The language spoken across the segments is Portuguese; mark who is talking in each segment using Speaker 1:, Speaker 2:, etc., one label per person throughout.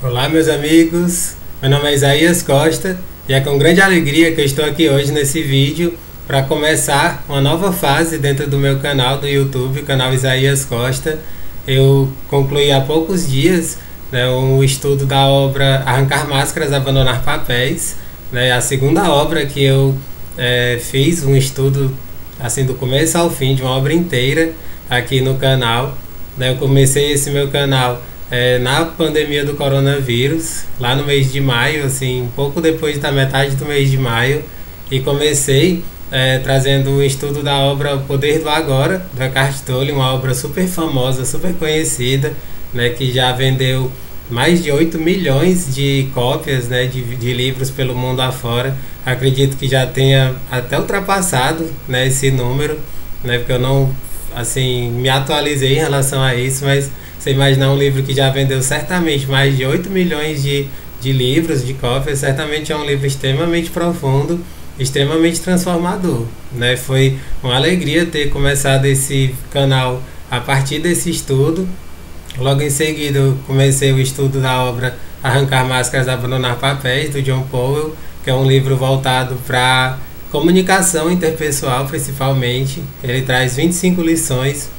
Speaker 1: Olá, meus amigos. Meu nome é Isaías Costa e é com grande alegria que eu estou aqui hoje nesse vídeo para começar uma nova fase dentro do meu canal do YouTube, o canal Isaías Costa. Eu concluí há poucos dias, né, um estudo da obra Arrancar Máscaras, Abandonar Papéis, né, a segunda obra que eu fiz um estudo assim do começo ao fim de uma obra inteira aqui no canal. Né, eu comecei esse meu canal na pandemia do coronavírus, lá no mês de maio, assim, um pouco depois da metade do mês de maio, e comecei trazendo um estudo da obra O Poder do Agora, do Eckhart Tolle, uma obra super famosa, super conhecida, né, que já vendeu mais de 8 milhões de cópias, né, de livros pelo mundo afora. Acredito que já tenha até ultrapassado, né, esse número, né, porque eu não assim me atualizei em relação a isso, mas você imaginar um livro que já vendeu certamente mais de 8 milhões de livros, de cópias, certamente é um livro extremamente profundo, extremamente transformador. Né? Foi uma alegria ter começado esse canal a partir desse estudo. Logo em seguida eu comecei o estudo da obra Arrancar Máscaras, Abandonar Papéis, do John Powell, que é um livro voltado para comunicação interpessoal principalmente. Ele traz 25 lições,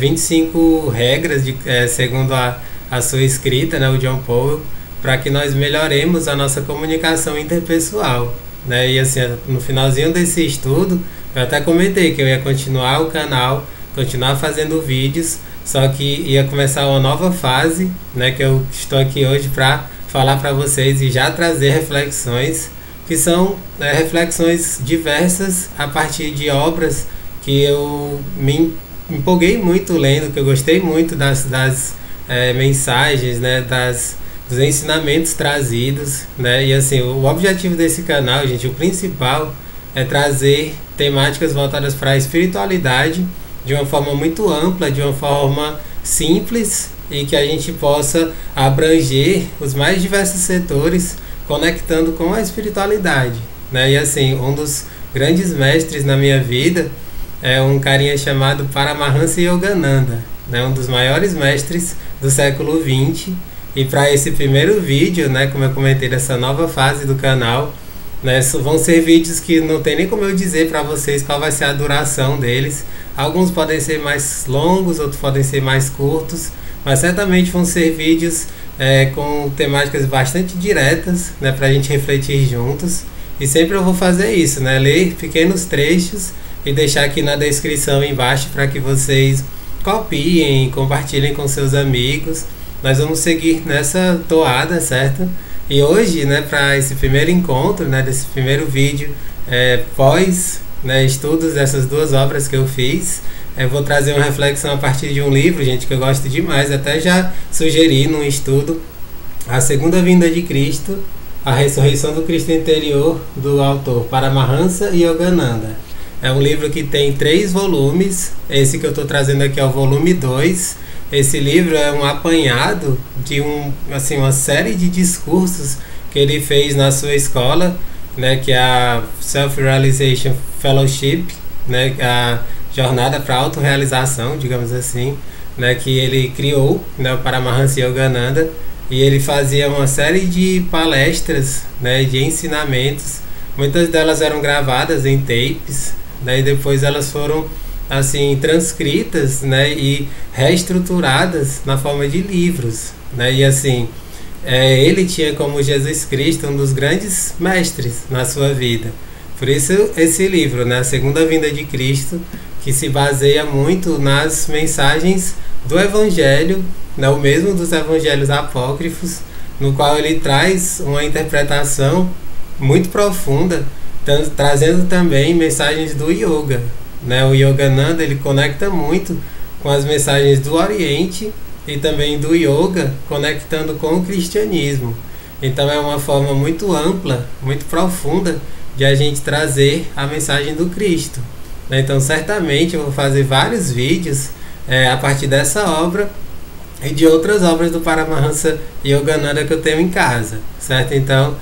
Speaker 1: 25 regras segundo a sua escrita, né, o John Powell, para que nós melhoremos a nossa comunicação interpessoal. Né? E assim, no finalzinho desse estudo, eu até comentei que eu ia continuar o canal, continuar fazendo vídeos, só que ia começar uma nova fase, né, que eu estou aqui hoje para falar para vocês e já trazer reflexões, que são reflexões diversas a partir de obras que eu me empolguei muito lendo, que eu gostei muito das mensagens, né, dos ensinamentos trazidos, né, e assim, o objetivo desse canal, gente, o principal é trazer temáticas voltadas para a espiritualidade de uma forma muito ampla, de uma forma simples e que a gente possa abranger os mais diversos setores, conectando com a espiritualidade, né, e assim, um dos grandes mestres na minha vida é um carinha chamado Paramahansa Yogananda, né, um dos maiores mestres do século XX. E para esse primeiro vídeo, né, como eu comentei, dessa nova fase do canal, né, vão ser vídeos que não tem nem como eu dizer para vocês qual vai ser a duração deles. Alguns podem ser mais longos, outros podem ser mais curtos, mas certamente vão ser vídeos com temáticas bastante diretas, né, para a gente refletir juntos. E sempre eu vou fazer isso, né, ler pequenos trechos e deixar aqui na descrição embaixo para que vocês copiem, compartilhem com seus amigos. Nós vamos seguir nessa toada, certo? E hoje, né, para esse primeiro encontro, né, desse primeiro vídeo pós, né, estudos dessas duas obras que eu fiz, eu vou trazer uma reflexão a partir de um livro, gente, que eu gosto demais, até já sugeri num estudo, A Segunda Vinda de Cristo, A Ressurreição do Cristo Interior, do autor Paramahansa Yogananda. É um livro que tem 3 volumes, esse que eu estou trazendo aqui é o volume 2. Esse livro é um apanhado de uma série de discursos que ele fez na sua escola, né, que é a Self-Realization Fellowship, né, a jornada para a autorrealização, digamos assim, né, que ele criou, né, o Paramahansa Yogananda, e ele fazia uma série de palestras, né, de ensinamentos. Muitas delas eram gravadas em tapes, né, e depois elas foram assim transcritas, né, e reestruturadas na forma de livros, né, e assim ele tinha como Jesus Cristo um dos grandes mestres na sua vida. Por isso esse livro, né, A Segunda Vinda de Cristo, que se baseia muito nas mensagens do Evangelho, né, o mesmo dos Evangelhos apócrifos, no qual ele traz uma interpretação muito profunda, trazendo também mensagens do yoga. Né, o Yogananda ele conecta muito com as mensagens do Oriente e também do Yoga, conectando com o cristianismo. Então é uma forma muito ampla, muito profunda de a gente trazer a mensagem do Cristo. Né, então certamente eu vou fazer vários vídeos a partir dessa obra e de outras obras do Paramahansa Yogananda que eu tenho em casa, certo? Então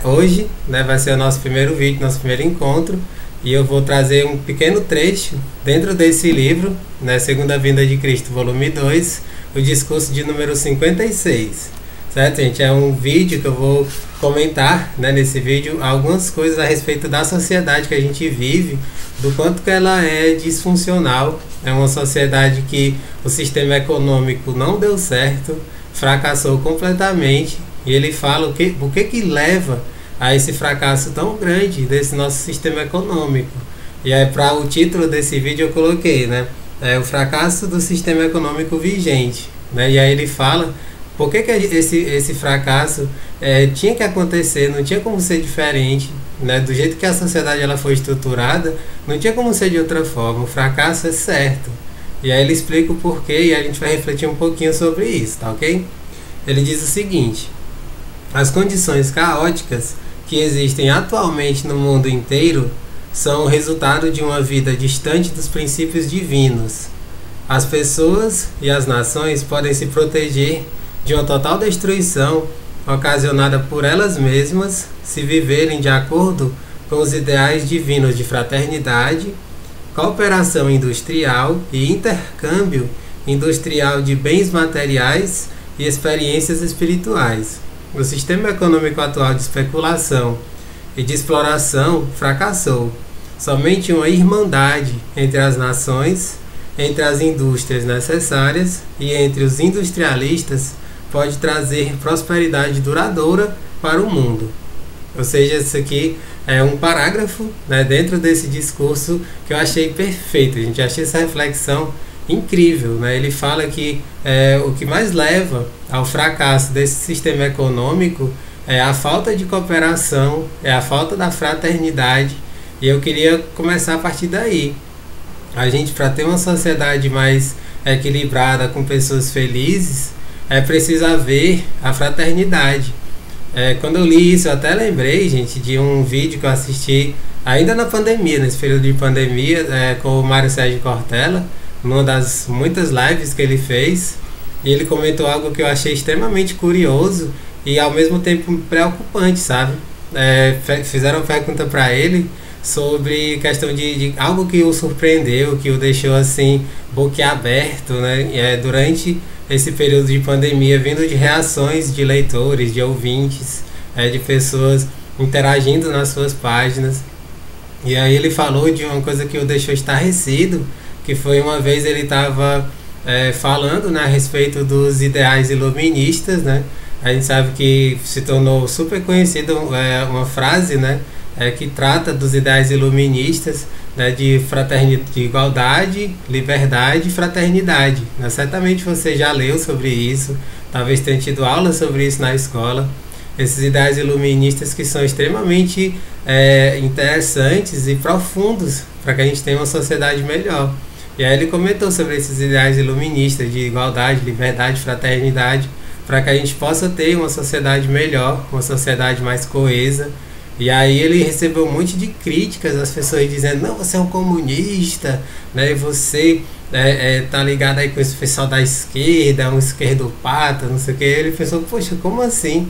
Speaker 1: hoje, né, vai ser o nosso primeiro vídeo, nosso primeiro encontro. E eu vou trazer um pequeno trecho dentro desse livro, né, Segunda Vinda de Cristo, volume 2, o discurso de número 56. certo, gente? É um vídeo que eu vou comentar, né, nesse vídeo algumas coisas a respeito da sociedade que a gente vive, do quanto que ela é disfuncional. É uma sociedade que o sistema econômico não deu certo, fracassou completamente, e ele fala o que leva a esse fracasso tão grande desse nosso sistema econômico. E aí, para o título desse vídeo eu coloquei, né, o fracasso do sistema econômico vigente, né? E aí ele fala por que esse fracasso tinha que acontecer, não tinha como ser diferente, né? Do jeito que a sociedade ela foi estruturada, não tinha como ser de outra forma. O fracasso é certo. E aí ele explica o porquê e a gente vai refletir um pouquinho sobre isso, tá ok? Ele diz o seguinte: as condições caóticas que existem atualmente no mundo inteiro são o resultado de uma vida distante dos princípios divinos. As pessoas e as nações podem se proteger de uma total destruição ocasionada por elas mesmas se viverem de acordo com os ideais divinos de fraternidade, cooperação industrial e intercâmbio industrial de bens materiais e experiências espirituais. O sistema econômico atual de especulação e de exploração fracassou. Somente uma irmandade entre as nações, entre as indústrias necessárias e entre os industrialistas pode trazer prosperidade duradoura para o mundo. Ou seja, isso aqui é um parágrafo, né, dentro desse discurso que eu achei perfeito. A gente achei essa reflexão incrível, né? Ele fala que o que mais leva ao fracasso desse sistema econômico é a falta de cooperação, é a falta da fraternidade. E eu queria começar a partir daí. A gente, para ter uma sociedade mais equilibrada, com pessoas felizes, é preciso haver a fraternidade. Quando eu li isso, eu até lembrei, gente, de um vídeo que eu assisti ainda na pandemia, nesse período de pandemia, com o Mário Sérgio Cortella, numa das muitas lives que ele fez. E ele comentou algo que eu achei extremamente curioso e ao mesmo tempo preocupante, sabe? Fizeram pergunta para ele sobre questão de algo que o surpreendeu, que o deixou assim boquiaberto, né? Durante esse período de pandemia, vindo de reações de leitores, de ouvintes, de pessoas interagindo nas suas páginas. E aí ele falou de uma coisa que o deixou estarrecido, que foi uma vez ele estava falando, né, a respeito dos ideais iluministas, né? A gente sabe que se tornou super conhecida uma frase, né, que trata dos ideais iluministas, né, de fraternidade, de igualdade, liberdade e fraternidade. Né? Certamente você já leu sobre isso, talvez tenha tido aula sobre isso na escola. Esses ideais iluministas que são extremamente interessantes e profundos para que a gente tenha uma sociedade melhor. E aí ele comentou sobre esses ideais iluministas de igualdade, liberdade, fraternidade, para que a gente possa ter uma sociedade melhor, uma sociedade mais coesa. E aí ele recebeu um monte de críticas das pessoas dizendo: não, você é um comunista, né? Você tá ligado aí com esse pessoal da esquerda, um esquerdopata, não sei o que. Ele pensou: poxa, como assim?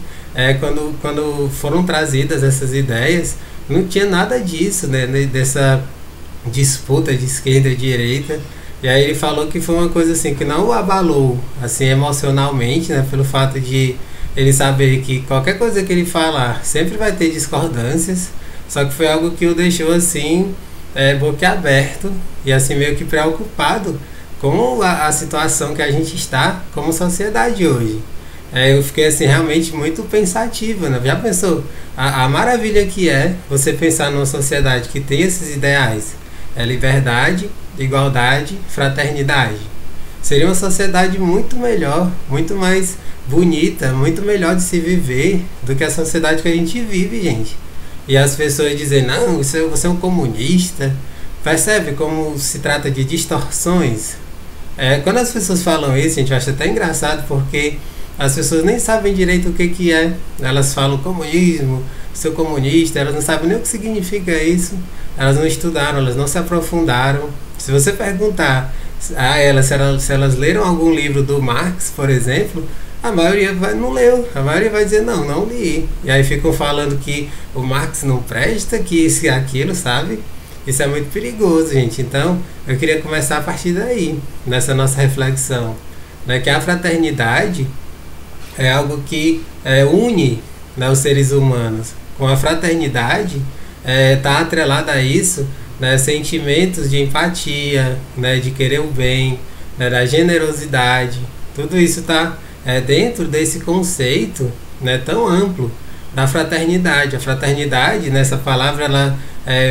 Speaker 1: Quando foram trazidas essas ideias, não tinha nada disso, né? Dessa disputa de esquerda e direita. E aí ele falou que foi uma coisa assim que não o abalou assim emocionalmente, né? Pelo fato de ele saber que qualquer coisa que ele falar sempre vai ter discordâncias, só que foi algo que o deixou assim boquiaberto e assim meio que preocupado com a situação que a gente está como sociedade hoje. Eu fiquei assim realmente muito pensativa, né? Já pensou a maravilha que é você pensar numa sociedade que tem esses ideais, liberdade, igualdade, fraternidade? Seria uma sociedade muito melhor, muito mais bonita, muito melhor de se viver do que a sociedade que a gente vive, gente. E as pessoas dizem: não, você é um comunista. Percebe como se trata de distorções? Quando as pessoas falam isso, a gente acha até engraçado, porque as pessoas nem sabem direito o que é. Elas falam comunismo, sou comunista, elas não sabem nem o que significa isso. Elas não estudaram, elas não se aprofundaram. Se você perguntar a elas se elas leram algum livro do Marx, por exemplo, a maioria não leu. A maioria vai dizer: não li. E aí ficam falando que o Marx não presta, que isso e aquilo, sabe? Isso é muito perigoso, gente. Então, eu queria começar a partir daí, nessa nossa reflexão, né? Que a fraternidade é algo que une, né, os seres humanos. Com a fraternidade, está atrelada a isso, né, sentimentos de empatia, né, de querer o bem, né, da generosidade. Tudo isso está dentro desse conceito, né, tão amplo da fraternidade. A fraternidade, nessa palavra, ela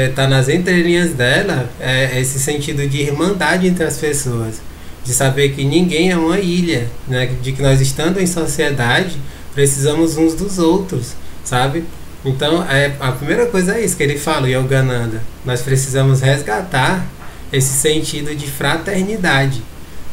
Speaker 1: está nas entrelinhas dela, esse sentido de irmandade entre as pessoas, de saber que ninguém é uma ilha, né, de que nós, estando em sociedade, precisamos uns dos outros, sabe? Então, a primeira coisa é isso que ele fala, o Yogananda. Nós precisamos resgatar esse sentido de fraternidade.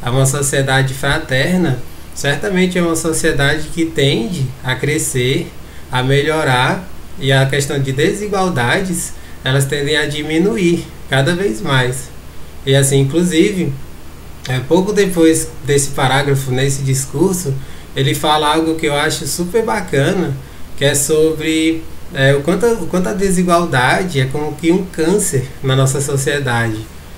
Speaker 1: Uma sociedade fraterna certamente é uma sociedade que tende a crescer, a melhorar, e a questão de desigualdades, elas tendem a diminuir cada vez mais. E assim, inclusive, pouco depois desse parágrafo, nesse discurso, ele fala algo que eu acho super bacana, que é sobre o quanto a desigualdade é como que um câncer na nossa sociedade,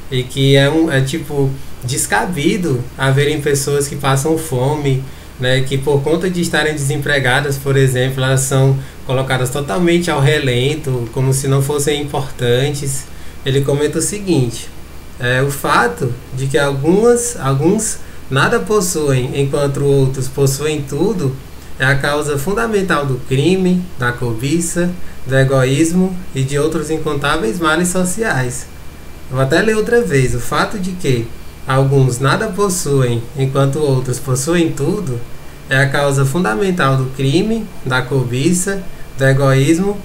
Speaker 1: e que é tipo descabido haverem pessoas que passam fome, né, que por conta de estarem desempregadas, por exemplo, elas são colocadas totalmente ao relento, como se não fossem importantes. Ele comenta o seguinte: o fato de que alguns nada possuem, enquanto outros possuem tudo, é a causa fundamental do crime, da cobiça, do egoísmo e de outros incontáveis males sociais. Eu vou até ler outra vez. O fato de que alguns nada possuem, enquanto outros possuem tudo, é a causa fundamental do crime, da cobiça, do egoísmo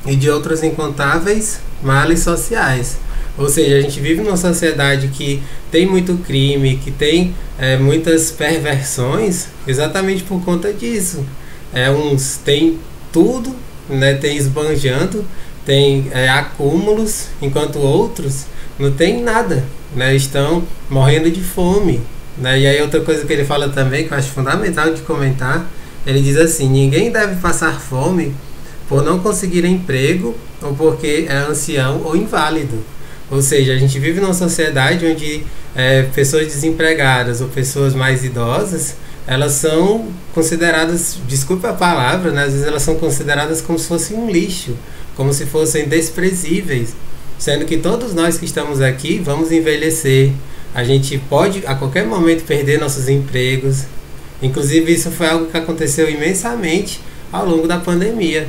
Speaker 1: e de outros incontáveis males sociais. Ou seja, a gente vive numa sociedade que tem muito crime, que tem muitas perversões, exatamente por conta disso. Uns têm tudo, né, tem esbanjando, tem acúmulos, enquanto outros não têm nada, né, estão morrendo de fome, né? E aí outra coisa que ele fala também, que eu acho fundamental de comentar, ele diz assim: ninguém deve passar fome por não conseguir emprego ou porque é ancião ou inválido. Ou seja, a gente vive numa sociedade onde pessoas desempregadas ou pessoas mais idosas, elas são consideradas, desculpa a palavra, né, às vezes elas são consideradas como se fossem um lixo, como se fossem desprezíveis, sendo que todos nós que estamos aqui vamos envelhecer, a gente pode a qualquer momento perder nossos empregos. Inclusive isso foi algo que aconteceu imensamente ao longo da pandemia.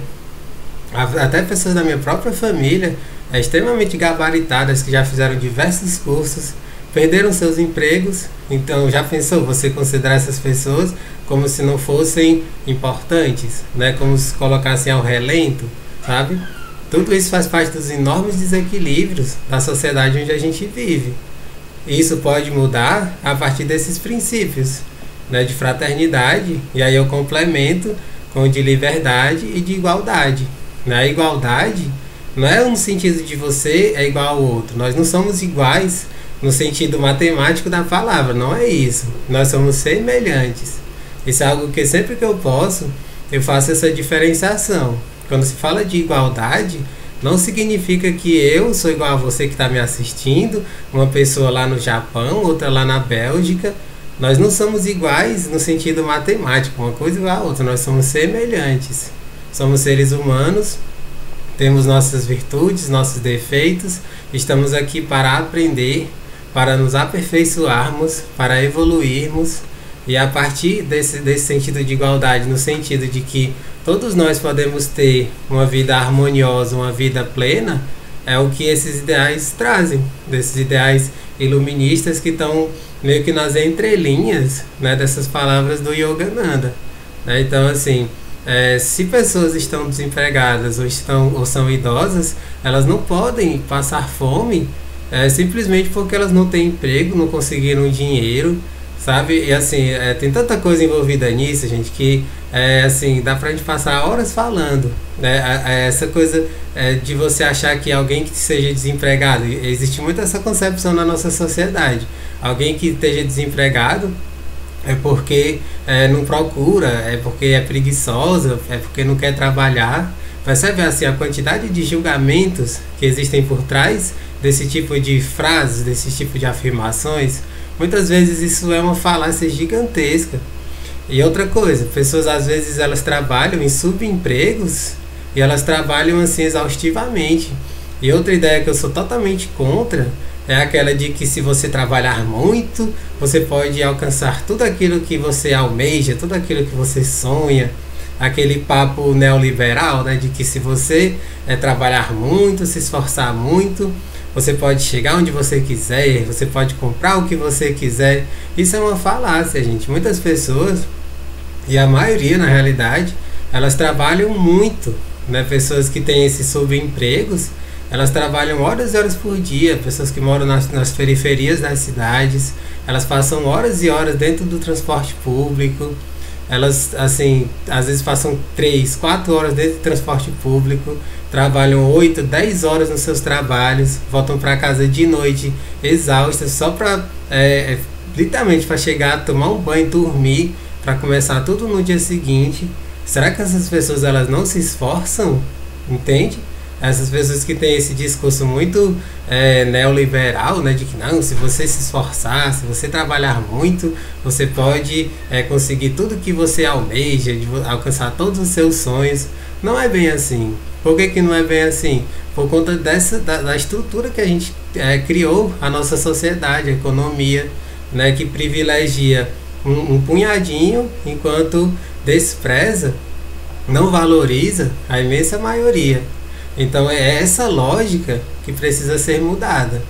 Speaker 1: Até pessoas da minha própria família, extremamente gabaritadas, que já fizeram diversos cursos, perderam seus empregos. Então, já pensou você considerar essas pessoas como se não fossem importantes, né? Como se colocassem ao relento, sabe? Tudo isso faz parte dos enormes desequilíbrios da sociedade onde a gente vive. Isso pode mudar a partir desses princípios, né, de fraternidade, e aí eu complemento com o de liberdade e de igualdade. A igualdade não é no sentido de você é igual ao outro. Nós não somos iguais no sentido matemático da palavra, não é isso. Nós somos semelhantes. Isso é algo que sempre que eu posso, eu faço essa diferenciação. Quando se fala de igualdade, não significa que eu sou igual a você que está me assistindo, uma pessoa lá no Japão, outra lá na Bélgica. Nós não somos iguais no sentido matemático, uma coisa igual a outra. Nós somos semelhantes. Somos seres humanos, temos nossas virtudes, nossos defeitos, estamos aqui para aprender, para nos aperfeiçoarmos, para evoluirmos, e a partir desse sentido de igualdade, no sentido de que todos nós podemos ter uma vida harmoniosa, uma vida plena, é o que esses ideais trazem, desses ideais iluministas que estão meio que nas entrelinhas, né, dessas palavras do Yogananda. Então, assim, se pessoas estão desempregadas ou são idosas, elas não podem passar fome simplesmente porque elas não têm emprego, não conseguiram dinheiro, sabe? E assim, tem tanta coisa envolvida nisso, gente, que assim, dá pra gente passar horas falando, né? Essa coisa de você achar que alguém que seja desempregado, existe muito essa concepção na nossa sociedade. Alguém que esteja desempregado é porque não procura, é porque é preguiçosa, é porque não quer trabalhar. Percebe assim a quantidade de julgamentos que existem por trás desse tipo de frases, desse tipo de afirmações? Muitas vezes isso é uma falácia gigantesca. E outra coisa, pessoas às vezes elas trabalham em subempregos e elas trabalham assim exaustivamente. E outra ideia que eu sou totalmente contra é aquela de que se você trabalhar muito, você pode alcançar tudo aquilo que você almeja, tudo aquilo que você sonha. Aquele papo neoliberal, né, de que se você trabalhar muito, se esforçar muito, você pode chegar onde você quiser, você pode comprar o que você quiser. Isso é uma falácia, gente. Muitas pessoas, e a maioria na realidade, elas trabalham muito, né? Pessoas que têm esses subempregos, elas trabalham horas e horas por dia. Pessoas que moram nas periferias das cidades, elas passam horas e horas dentro do transporte público. Elas, assim, às vezes passam 3, 4 horas dentro do transporte público, trabalham 8, 10 horas nos seus trabalhos, voltam para casa de noite exaustas, só para, literalmente, para chegar, tomar um banho, dormir, para começar tudo no dia seguinte. Será que essas pessoas elas não se esforçam? Entende? Essas pessoas que têm esse discurso muito neoliberal, né, de que não, se você se esforçar, se você trabalhar muito, você pode conseguir tudo que você almeja, de alcançar todos os seus sonhos. Não é bem assim. Por que não é bem assim? Por conta da estrutura que a gente criou a nossa sociedade, a economia, né, que privilegia um punhadinho, enquanto despreza, não valoriza a imensa maioria. Então é essa lógica que precisa ser mudada.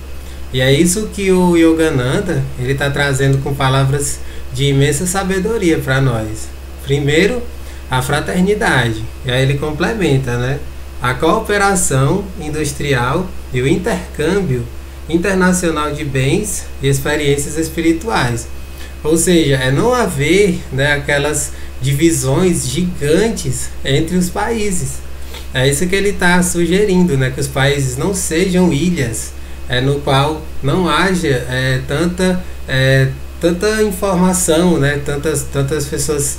Speaker 1: E é isso que o Yogananda ele está trazendo com palavras de imensa sabedoria para nós. Primeiro, a fraternidade. E aí ele complementa, né? A cooperação industrial e o intercâmbio internacional de bens e experiências espirituais. Ou seja, é não haver, né, aquelas divisões gigantes entre os países. É isso que ele está sugerindo, né? Que os países não sejam ilhas, no qual não haja tanta informação, né? Tantas pessoas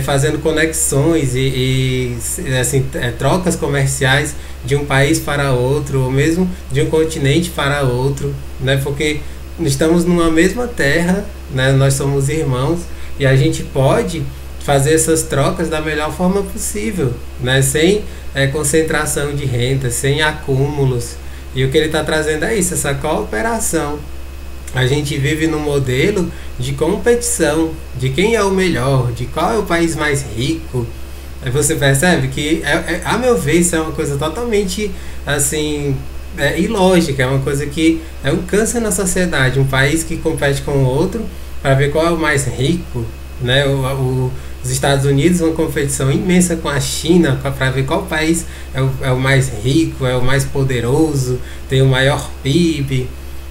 Speaker 1: fazendo conexões e assim, trocas comerciais de um país para outro, ou mesmo de um continente para outro, né? Porque estamos numa mesma terra, né? Nós somos irmãos e a gente pode fazer essas trocas da melhor forma possível, né? Sem concentração de renda, sem acúmulos. E o que ele está trazendo é isso, essa cooperação. A gente vive num modelo de competição, de quem é o melhor, de qual é o país mais rico. Aí você percebe que, a meu ver, isso é uma coisa totalmente assim, ilógica, é uma coisa que é um câncer na sociedade. Um país que compete com o outro para ver qual é o mais rico, né? Os Estados Unidos, uma competição imensa com a China para ver qual país é o mais rico, é o mais poderoso, tem o maior PIB,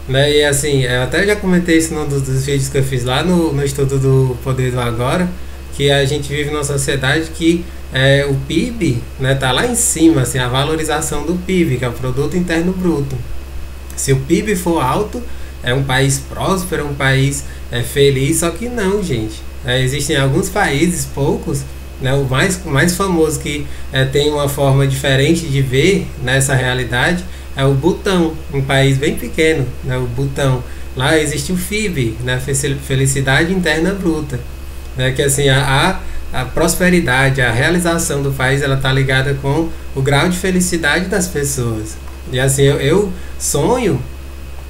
Speaker 1: né? E assim, eu até já comentei isso num dos vídeos que eu fiz lá no estudo do Poder do Agora, que a gente vive numa sociedade que o PIB, né, tá lá em cima, assim, a valorização do PIB, que é o Produto Interno Bruto. Se o PIB for alto, é um país próspero, é um país feliz, só que não, gente. Existem alguns países, poucos, né, o mais famoso que tem uma forma diferente de ver nessa realidade é o Butão, um país bem pequeno, né, o Butão. Lá existe o FIB, né, Felicidade Interna Bruta, né, que assim a prosperidade, a realização do país, ela está ligada com o grau de felicidade das pessoas. E assim, eu sonho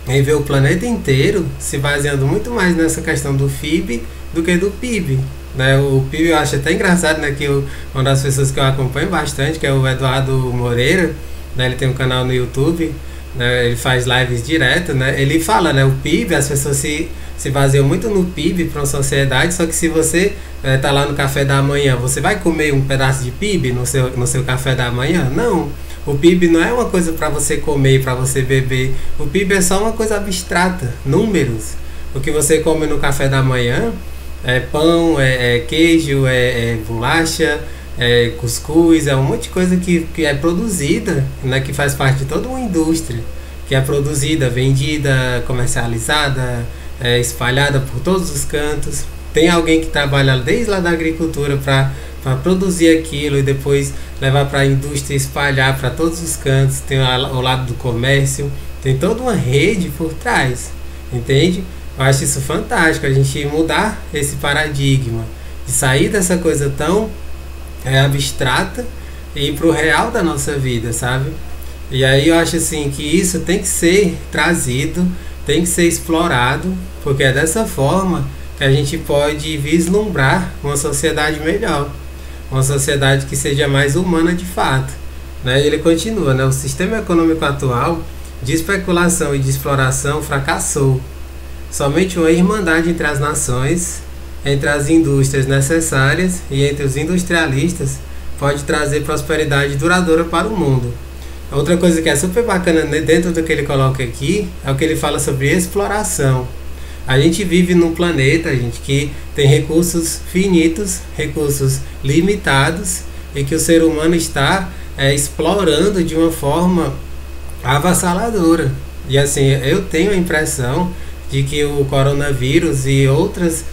Speaker 1: em ver o planeta inteiro se baseando muito mais nessa questão do FIB do que do PIB, né? O PIB eu acho até engraçado, né? Que uma das pessoas que eu acompanho bastante, que é o Eduardo Moreira, né? Ele tem um canal no YouTube, né? Ele faz lives direto, né? Ele fala, né? O PIB, as pessoas se baseiam muito no PIB para uma sociedade, só que se você tá lá no café da manhã, você vai comer um pedaço de PIB no seu café da manhã? Não. O PIB não é uma coisa para você comer, para você beber. O PIB é só uma coisa abstrata, números. O que você come no café da manhã é pão, queijo, bolacha, cuscuz, um monte de coisa que é produzida, né, que faz parte de toda uma indústria, que é produzida, vendida, comercializada, espalhada por todos os cantos. Tem alguém que trabalha desde lá da agricultura para produzir aquilo e depois levar para a indústria e espalhar para todos os cantos. Tem o lado do comércio, tem toda uma rede por trás, entende? Eu acho isso fantástico, a gente mudar esse paradigma, de sair dessa coisa tão abstrata e ir pro real da nossa vida, sabe? E aí eu acho assim que isso tem que ser trazido, tem que ser explorado, porque é dessa forma que a gente pode vislumbrar uma sociedade melhor, uma sociedade que seja mais humana de fato. Né? Ele continua, né? O sistema econômico atual de especulação e de exploração fracassou. Somente uma irmandade entre as nações, entre as indústrias necessárias e entre os industrialistas pode trazer prosperidade duradoura para o mundo. Outra coisa que é super bacana dentro do que ele coloca aqui é o que ele fala sobre exploração. A gente vive num planeta, gente, que tem recursos finitos, recursos limitados e que o ser humano está explorando de uma forma avassaladora. E assim, eu tenho a impressão de que o coronavírus e outras,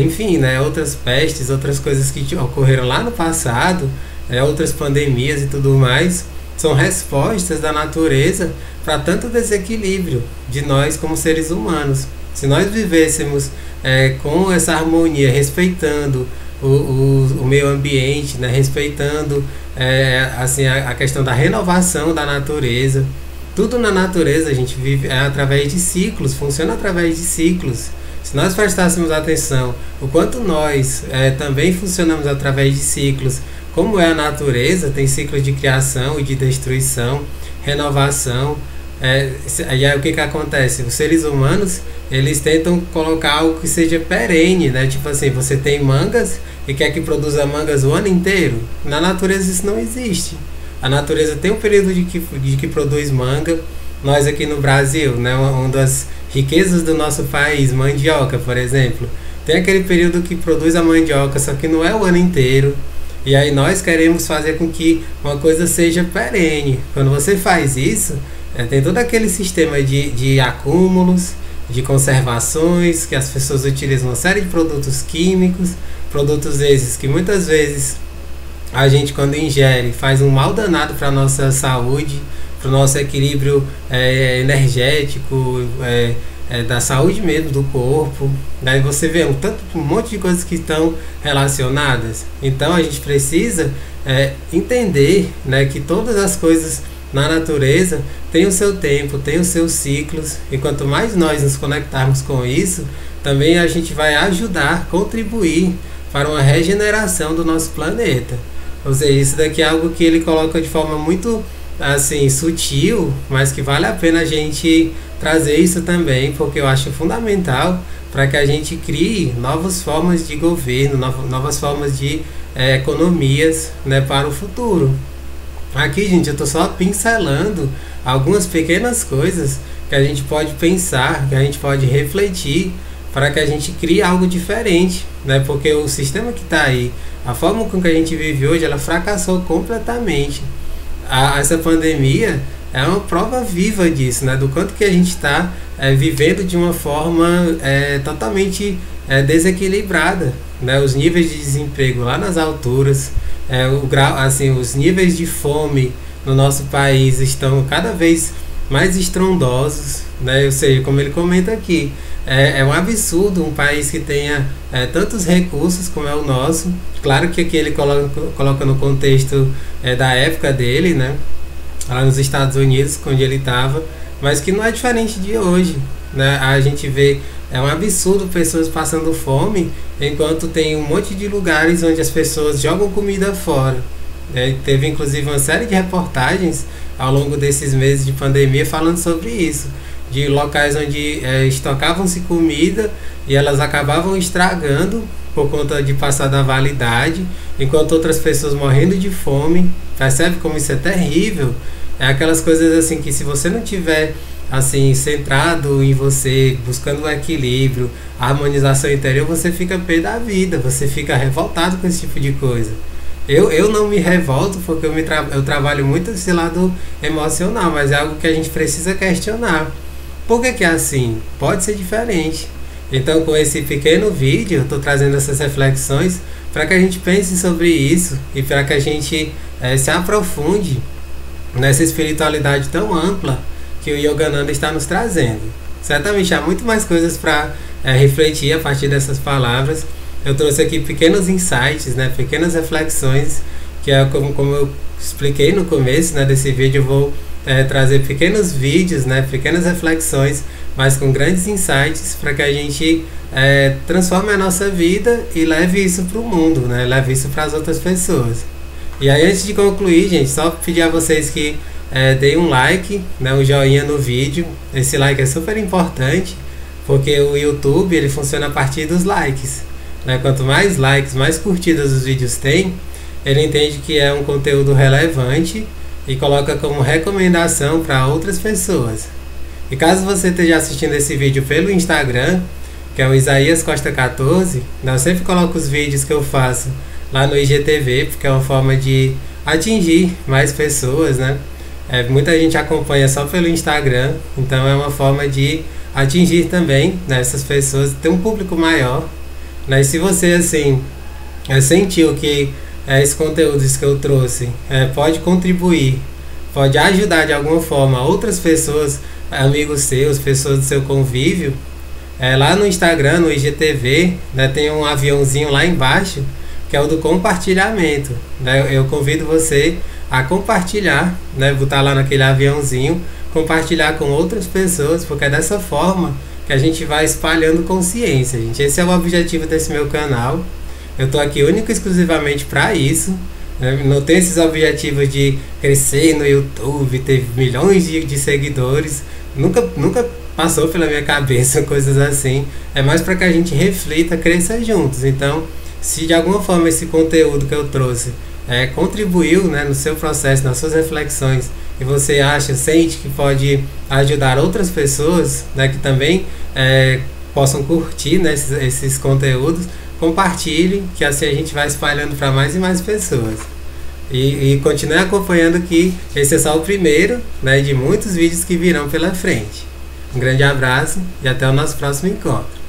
Speaker 1: enfim, né, outras pestes, outras coisas que ocorreram lá no passado, outras pandemias e tudo mais, são respostas da natureza para tanto desequilíbrio de nós como seres humanos. Se nós vivêssemos com essa harmonia, respeitando o meio ambiente, né, respeitando assim, a questão da renovação da natureza, tudo na natureza a gente vive através de ciclos, funciona através de ciclos. Se nós prestássemos atenção o quanto nós também funcionamos através de ciclos, como é a natureza, tem ciclos de criação e de destruição, renovação. E aí o que acontece? Os seres humanos, eles tentam colocar algo que seja perene, né? Tipo assim, você tem mangas e quer que produza mangas o ano inteiro. Na natureza isso não existe. A natureza tem um período de que produz manga. Nós aqui no Brasil, né, uma das riquezas do nosso país, mandioca, por exemplo, tem aquele período que produz a mandioca, só que não é o ano inteiro. E aí nós queremos fazer com que uma coisa seja perene. Quando você faz isso, tem todo aquele sistema de acúmulos, de conservações, que as pessoas utilizam uma série de produtos químicos, produtos esses que muitas vezes a gente, quando ingere, faz um mal danado para a nossa saúde, para o nosso equilíbrio energético, da saúde mesmo do corpo. Daí você vê um monte de coisas que estão relacionadas. Então a gente precisa entender, né, que todas as coisas na natureza têm o seu tempo, têm os seus ciclos, e quanto mais nós nos conectarmos com isso, também a gente vai ajudar, contribuir para uma regeneração do nosso planeta. Ou seja, isso daqui é algo que ele coloca de forma muito assim sutil, mas que vale a pena a gente trazer isso também, porque eu acho fundamental para que a gente crie novas formas de governo, novas formas de economias, né, para o futuro. Aqui, gente, eu estou só pincelando algumas pequenas coisas que a gente pode pensar, que a gente pode refletir para que a gente crie algo diferente, né? Porque o sistema que está aí, a forma com que a gente vive hoje, ela fracassou completamente. Essa pandemia é uma prova viva disso, né? Do quanto que a gente está vivendo de uma forma totalmente desequilibrada, né? Os níveis de desemprego lá nas alturas, o grau, assim, os níveis de fome no nosso país estão cada vez mais estrondosos, né? Ou seja, como ele comenta aqui, é um absurdo um país que tenha tantos recursos como é o nosso. Claro que aqui ele coloca no contexto da época dele, né, lá nos Estados Unidos, onde ele estava, mas que não é diferente de hoje, né? A gente vê, é um absurdo pessoas passando fome, enquanto tem um monte de lugares onde as pessoas jogam comida fora. Teve inclusive uma série de reportagens ao longo desses meses de pandemia falando sobre isso, de locais onde estocavam-se comida e elas acabavam estragando por conta de passar da validade, enquanto outras pessoas morrendo de fome. Percebe como isso é terrível? É aquelas coisas assim que, se você não tiver assim centrado em você, buscando o equilíbrio, a harmonização interior, você fica pé da vida, você fica revoltado com esse tipo de coisa. Eu não me revolto porque eu trabalho muito esse lado emocional, mas é algo que a gente precisa questionar. Por que é assim? Pode ser diferente. Então, com esse pequeno vídeo, eu estou trazendo essas reflexões para que a gente pense sobre isso e para que a gente se aprofunde nessa espiritualidade tão ampla que o Yogananda está nos trazendo. Certamente há muito mais coisas para refletir a partir dessas palavras. Eu trouxe aqui pequenos insights, né, pequenas reflexões, que é como eu expliquei no começo, né, desse vídeo. Eu vou trazer pequenos vídeos, né, pequenas reflexões, mas com grandes insights, para que a gente transforme a nossa vida e leve isso para o mundo, né, leve isso para as outras pessoas. E aí, antes de concluir, gente, só pedir a vocês que deem um like, né, um joinha no vídeo. Esse like é super importante, porque o YouTube ele funciona a partir dos likes, né? Quanto mais likes, mais curtidas os vídeos têm, ele entende que é um conteúdo relevante e coloca como recomendação para outras pessoas. E caso você esteja assistindo esse vídeo pelo Instagram, que é o Isaías Costa 14, eu sempre coloco os vídeos que eu faço lá no IGTV, porque é uma forma de atingir mais pessoas, né? Muita gente acompanha só pelo Instagram, então é uma forma de atingir também, né, essas pessoas, ter um público maior, né? E se você assim sentiu que esse conteúdo que eu trouxe pode contribuir, pode ajudar de alguma forma outras pessoas, amigos seus, pessoas do seu convívio, lá no Instagram, no IGTV, né, tem um aviãozinho lá embaixo, que é o do compartilhamento, né? Eu convido você a compartilhar, né, botar lá naquele aviãozinho, compartilhar com outras pessoas, porque é dessa forma que a gente vai espalhando consciência, gente. Esse é o objetivo desse meu canal. Eu tô aqui único e exclusivamente para isso, né? Não tenho esses objetivos de crescer no YouTube, ter milhões de seguidores. Nunca passou pela minha cabeça coisas assim. É mais para que a gente reflita, cresça juntos. Então, se de alguma forma esse conteúdo que eu trouxe contribuiu, né, no seu processo, nas suas reflexões, e você sente que pode ajudar outras pessoas, né, que também possam curtir, né, esses conteúdos, compartilhe, que assim a gente vai espalhando para mais e mais pessoas. E continue acompanhando, que esse é só o primeiro, né, de muitos vídeos que virão pela frente. Um grande abraço e até o nosso próximo encontro.